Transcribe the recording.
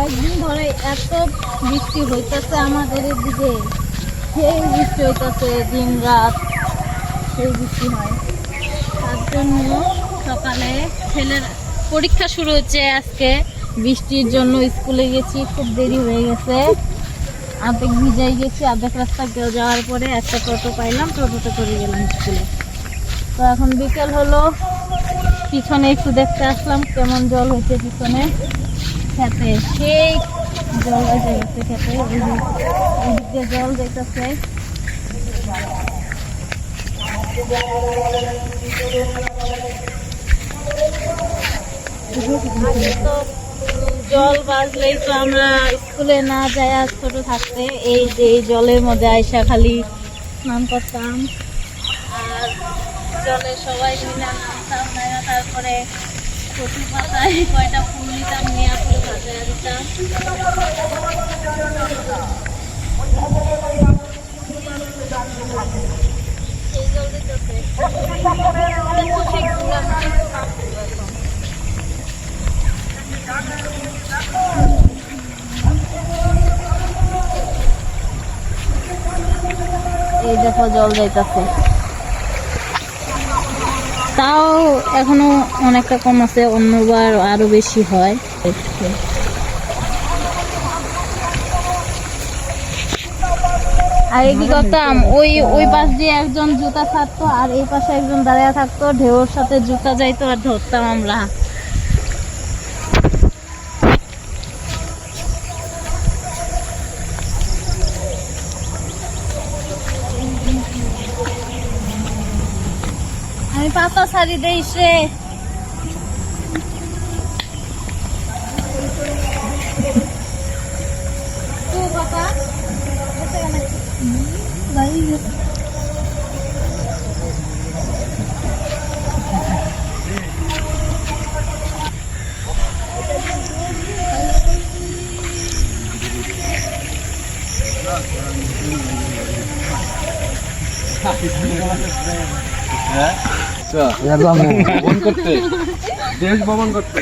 কয়েকদিন ধরে এত বৃষ্টি হইতেছে আমাদের এদিকে, সেই বৃষ্টি হইতেছে দিন রাত, সেই বৃষ্টি হয়। তার জন্য সকালে ছেলের পরীক্ষা শুরু হচ্ছে আজকে, বৃষ্টির জন্য স্কুলে গেছি, খুব দেরি হয়ে গেছে, অর্ধেক ভিজাই গেছি। অর্ধেক রাস্তা যাওয়ার পরে একটা টোটো পাইলাম, টোটোতে করে গেলাম স্কুলে। তো এখন বিকেল হলো, পিছনে একটু দেখতে আসলাম কেমন জল হয়েছে পিছনে খেতে, সেই জল এসে গেছে খেতে, ওইদিক দিয়ে জল যাইতেছে। জল বাজলেই তো আমরা স্কুলে না যাই আর ছোট থাকতে, এই যে এই জলের মধ্যে আইসা খালি স্নান করতাম, আর জলে সবাই মিলে নামতাম, তারপরে কচু পাতায় কয়টা ফুল নিতাম, নিয়ে ফুল ভাজা দিতাম। এই জল দিতেছে এই দেখো জল যাইতেছে, তাও এখনো অনেকটা কম আছে, অন্যবার আরো বেশি হয়। আর কি করতাম, ওই পাশ দিয়ে একজন জুতা ছাড়তো আর এই পাশে একজন দাঁড়িয়ে থাকতো, ঢেউর সাথে জুতা যাইতো আর ধরতাম আমরা। আমি পাতা শাড়ি দেইস রে, ভ্রমণ করতে, দেশ ভ্রমণ করতে।